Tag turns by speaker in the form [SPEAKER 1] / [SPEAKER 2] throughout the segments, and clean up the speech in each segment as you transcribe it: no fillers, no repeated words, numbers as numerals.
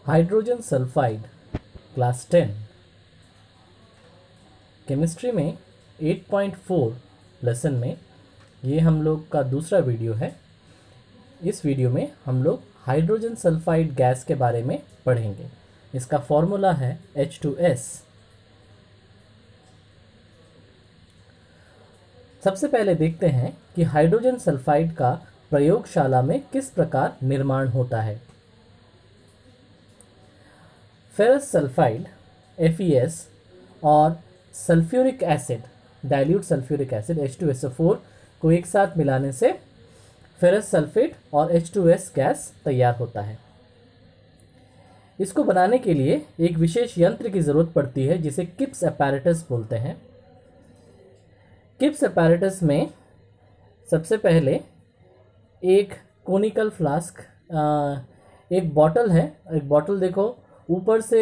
[SPEAKER 1] Hydrogen sulphide class 10 chemistry में 8.4 lesson में ये हम लोग का दूसरा वीडियो है। इस वीडियो में हम लोग हाइड्रोजन सल्फाइड गैस के बारे में पढ़ेंगे। इसका फॉर्मूला है H2S। सबसे पहले देखते हैं कि हाइड्रोजन सल्फाइड का प्रयोगशाला में किस प्रकार निर्माण होता है। फेरस सल्फाइड FeS और sulphuric acid dilute sulphuric acid H2SO4 को एक साथ मिलाने से फेरस सल्फेट और H2S गैस तैयार होता है। इसको बनाने के लिए एक विशेष यंत्र की ज़रूरत पड़ती है जिसे किप्स अपैरेटस बोलते हैं। किप्स अपैरेटस में सबसे पहले एक कोनिकल फ्लास्क, एक बॉटल है। एक बॉटल देखो, ऊपर से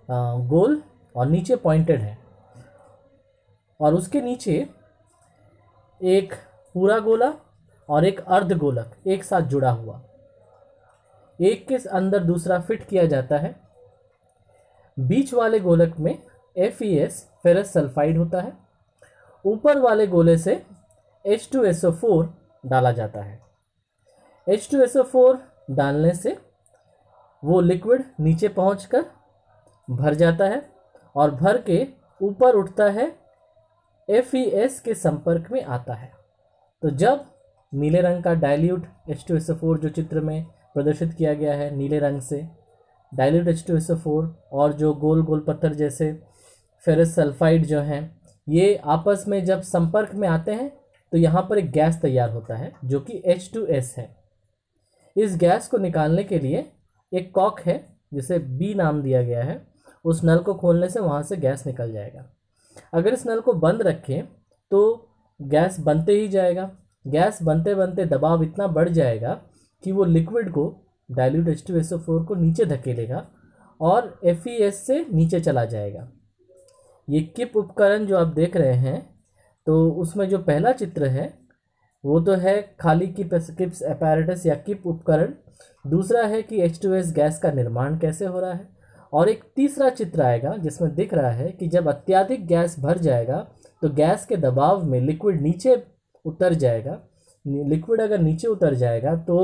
[SPEAKER 1] गोल और नीचे पॉइंटेड है, और उसके नीचे एक पूरा गोला और एक अर्ध गोलक एक साथ जुड़ा हुआ, एक के अंदर दूसरा फिट किया जाता है। बीच वाले गोलक में FeS फेरस सल्फाइड होता है। ऊपर वाले गोले से H2SO4 डाला जाता है। H2SO4 डालने से वो लिक्विड नीचे पहुंचकर भर जाता है और भर के ऊपर उठता है, FeS के संपर्क में आता है। तो जब नीले रंग का डाइल्यूट H2SO4 जो चित्र में प्रदर्शित किया गया है, नीले रंग से डाइल्यूट H2SO4 और जो गोल गोल पत्थर जैसे फेरस सल्फाइड जो हैं, ये आपस में जब संपर्क में आते हैं तो यहाँ पर एक गैस तैयार होता है जो कि H2S है। इस गैस को निकालने के लिए एक कॉक है जिसे B नाम दिया गया है। उस नल को खोलने से वहाँ से गैस निकल जाएगा। अगर इस नल को बंद रखें तो गैस बनते ही जाएगा। गैस बनते बनते दबाव इतना बढ़ जाएगा कि वो लिक्विड को, डाइल्यूट H2SO4 को नीचे धकेलेगा और FeS से नीचे चला जाएगा। ये किप उपकरण जो आप देख रहे हैं, तो उसमें जो पहला चित्र है वो तो है खाली किप्स अपैरेटस या किप उपकरण। दूसरा है कि H2S गैस का निर्माण कैसे हो रहा है, और एक तीसरा चित्र आएगा जिसमें दिख रहा है कि जब अत्यधिक गैस भर जाएगा तो गैस के दबाव में लिक्विड नीचे उतर जाएगा। लिक्विड अगर नीचे उतर जाएगा तो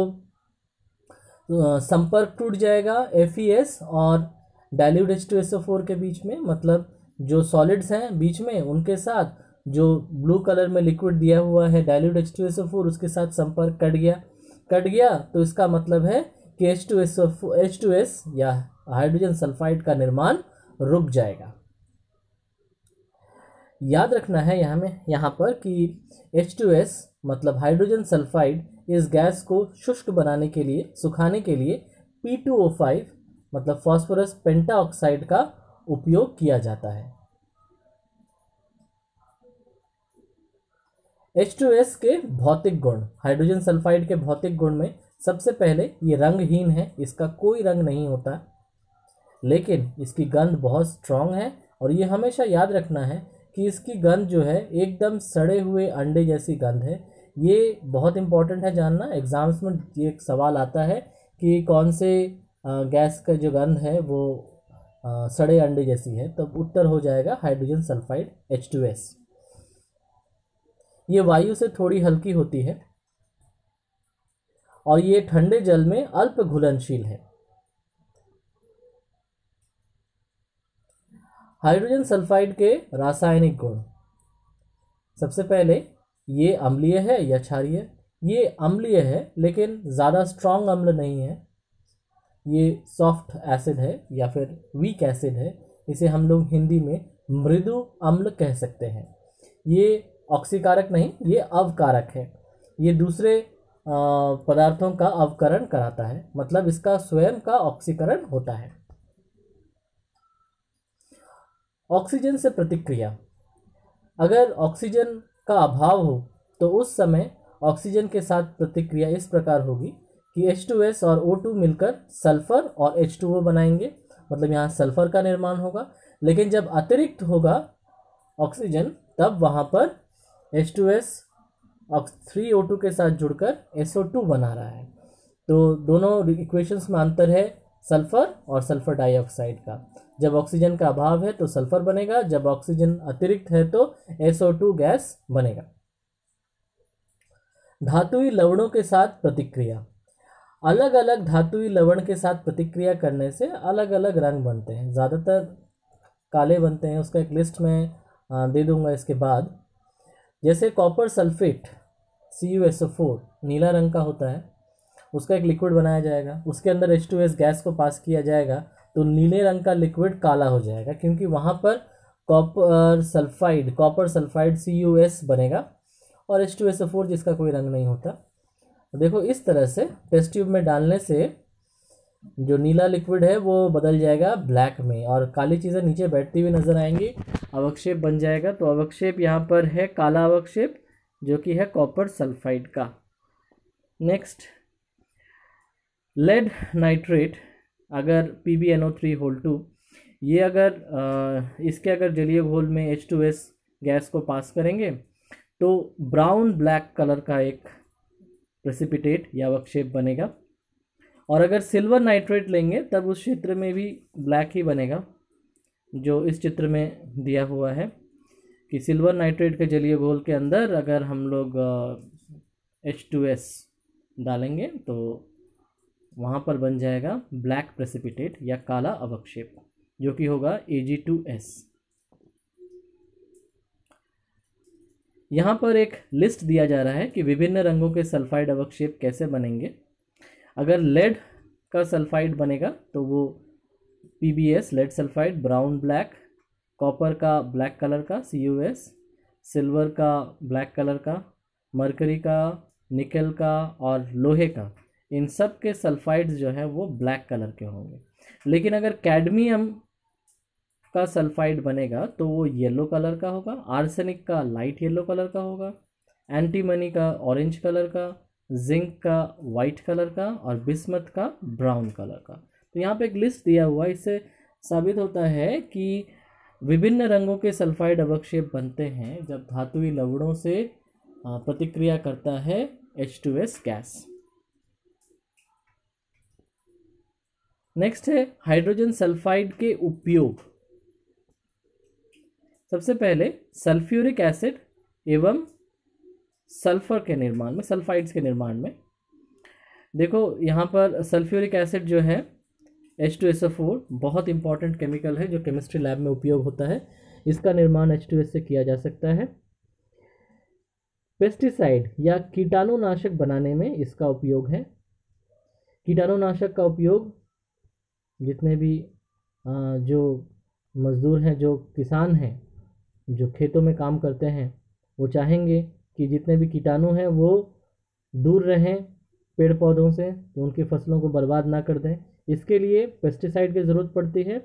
[SPEAKER 1] संपर्क टूट जाएगा FeS और डाइल्यूट H2SO4 के बीच में, मतलब जो सॉलिड्स हैं बीच में उनके साथ जो ब्लू कलर में लिक्विड दिया हुआ है डाइल्यूट H2SO4 उसके साथ संपर्क कट गया। तो इसका मतलब है कि H2S या हाइड्रोजन सल्फाइड का निर्माण रुक जाएगा। याद रखना है यहाँ पर कि H2S मतलब हाइड्रोजन सल्फाइड इस गैस को शुष्क बनाने के लिए, सुखाने के लिए P2O5 मतलब फास्फोरस पेंटाऑक्साइड का उपयोग किया जाता है। H2S के भौतिक गुण, हाइड्रोजन सल्फाइड के भौतिक गुण में सबसे पहले ये रंगहीन है, इसका कोई रंग नहीं होता, लेकिन इसकी गंध बहुत स्ट्रांग है। और ये हमेशा याद रखना है कि इसकी गंध जो है एकदम सड़े हुए अंडे जैसी गंध है। ये बहुत इंपॉर्टेंट है जानना। एग्जाम्स में ये एक सवाल आता है कि कौन से गैस का जो गंध है वो सड़े अंडे जैसी है, तब उत्तर हो जाएगा हाइड्रोजन सल्फाइड H2S। ये वायु से थोड़ी हल्की होती है और ये ठंडे जल में अल्प घुलनशील है। हाइड्रोजन सल्फाइड के रासायनिक गुण, सबसे पहले ये अम्लीय है या क्षारीय। ये अम्लीय है लेकिन ज़्यादा स्ट्रॉन्ग अम्ल नहीं है। ये सॉफ्ट एसिड है या फिर वीक एसिड है। इसे हम लोग हिंदी में मृदु अम्ल कह सकते हैं। ये ऑक्सीकारक नहीं, ये अवकारक है। ये दूसरे पदार्थों का अवकरण कराता है, मतलब इसका स्वयं का ऑक्सीकरण होता है। ऑक्सीजन से प्रतिक्रिया, अगर ऑक्सीजन का अभाव हो तो उस समय ऑक्सीजन के साथ प्रतिक्रिया इस प्रकार होगी कि H2S और O2 मिलकर सल्फर और H2O बनाएंगे, मतलब यहाँ सल्फर का निर्माण होगा। लेकिन जब अतिरिक्त होगा ऑक्सीजन तब वहाँ पर H2S 3O2 के साथ जुड़कर SO2 बना रहा है। तो दोनों इक्वेशंस में अंतर है, सल्फर और सल्फर डाइऑक्साइड का। जब ऑक्सीजन का अभाव है तो सल्फर बनेगा, जब ऑक्सीजन अतिरिक्त है तो SO2 गैस बनेगा। धातुई लवणों के साथ प्रतिक्रिया। अलग अलग धातुई लवण के साथ प्रतिक्रिया करने से अलग अलग रंग बनते हैं, ज़्यादातर काले बनते हैं। उसका एक लिस्ट मैं दे दूंगा इसके बाद। जैसे कॉपर सल्फेट CuSO4 नीला रंग का होता है, उसका एक लिक्विड बनाया जाएगा, उसके अंदर H2S गैस को पास किया जाएगा तो नीले रंग का लिक्विड काला हो जाएगा, क्योंकि वहाँ पर कॉपर सल्फाइड CuS बनेगा और H2SO4 जिसका कोई रंग नहीं होता। देखो इस तरह से टेस्ट ट्यूब में डालने से जो नीला लिक्विड है वो बदल जाएगा ब्लैक में और काली चीज़ें नीचे बैठती हुई नजर आएंगी, अवक्षेप बन जाएगा। तो अवक्षेप यहाँ पर है काला अवक्षेप जो कि है कॉपर सल्फाइड का। नेक्स्ट, लेड नाइट्रेट अगर PbNO3 ये अगर इसके अगर जलीय घोल में H2S गैस को पास करेंगे तो ब्राउन ब्लैक कलर का एक प्रेसिपिटेट या अवक्षेप बनेगा। और अगर सिल्वर नाइट्रेट लेंगे तब उस क्षेत्र में भी ब्लैक ही बनेगा, जो इस चित्र में दिया हुआ है कि सिल्वर नाइट्रेट के जलीय घोल के अंदर अगर हम लोग H2S डालेंगे तो वहाँ पर बन जाएगा ब्लैक प्रेसिपिटेट या काला अवक्षेप, जो कि होगा Ag2S। यहाँ पर एक लिस्ट दिया जा रहा है कि विभिन्न रंगों के सल्फाइड अवक्षेप कैसे बनेंगे। अगर लेड का सल्फाइड बनेगा तो वो PbS lead sulphide brown black, copper का ब्लैक कलर का CuS, सिल्वर का ब्लैक कलर का, मरकरी का, निकल का और लोहे का, इन सब के सल्फाइड्स जो है वो ब्लैक कलर के होंगे। लेकिन अगर कैडमियम का सल्फाइड बनेगा तो वो येलो कलर का होगा, आर्सेनिक का लाइट येलो कलर का होगा, एंटीमनी का ऑरेंज कलर का, जिंक का वाइट कलर का और बिस्मथ का ब्राउन कलर का। तो यहाँ पे एक लिस्ट दिया हुआ है, इससे साबित होता है कि विभिन्न रंगों के सल्फाइड अवक्षेप बनते हैं जब धातुई लवणों से प्रतिक्रिया करता है H2S गैस। नेक्स्ट है हाइड्रोजन सल्फाइड के उपयोग। सबसे पहले सल्फ्यूरिक एसिड एवं सल्फर के निर्माण में, सल्फाइड्स के निर्माण में देखो यहाँ पर सल्फ्यूरिक एसिड जो है H2SO4 बहुत इंपॉर्टेंट केमिकल है जो केमिस्ट्री लैब में उपयोग होता है। इसका निर्माण H2S से किया जा सकता है। पेस्टिसाइड या कीटाणुनाशक बनाने में इसका उपयोग है। कीटाणुनाशक का उपयोग जितने भी जो मजदूर हैं, जो किसान हैं, जो खेतों में काम करते हैं, वो चाहेंगे कि जितने भी कीटाणु हैं वो दूर रहें पेड़ पौधों से, तो उनकी फसलों को बर्बाद ना कर दें। इसके लिए पेस्टिसाइड की ज़रूरत पड़ती है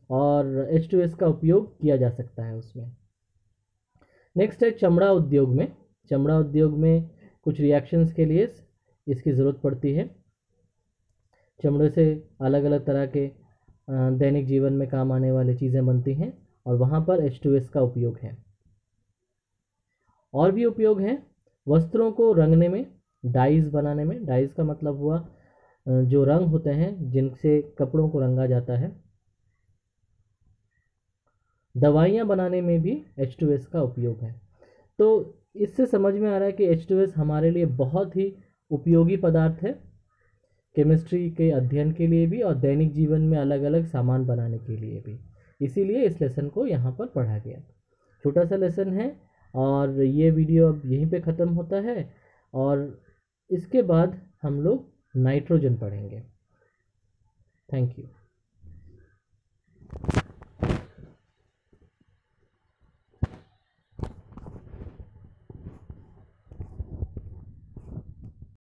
[SPEAKER 1] और H2S का उपयोग किया जा सकता है उसमें। नेक्स्ट है चमड़ा उद्योग में। चमड़ा उद्योग में कुछ रिएक्शंस के लिए इसकी ज़रूरत पड़ती है। चमड़े से अलग अलग तरह के दैनिक जीवन में काम आने वाली चीज़ें बनती हैं और वहाँ पर H2S का उपयोग है। और भी उपयोग हैं वस्त्रों को रंगने में, डाइज बनाने में। डाइज का मतलब हुआ जो रंग होते हैं जिनसे कपड़ों को रंगा जाता है। दवाइयाँ बनाने में भी H2S का उपयोग है। तो इससे समझ में आ रहा है कि H2S हमारे लिए बहुत ही उपयोगी पदार्थ है, केमिस्ट्री के अध्ययन के लिए भी और दैनिक जीवन में अलग अलग सामान बनाने के लिए भी। इसीलिए इस लेसन को यहाँ पर पढ़ा गया। छोटा सा लेसन है और ये वीडियो अब यहीं पे ख़त्म होता है और इसके बाद हम लोग नाइट्रोजन पढ़ेंगे। Thank you.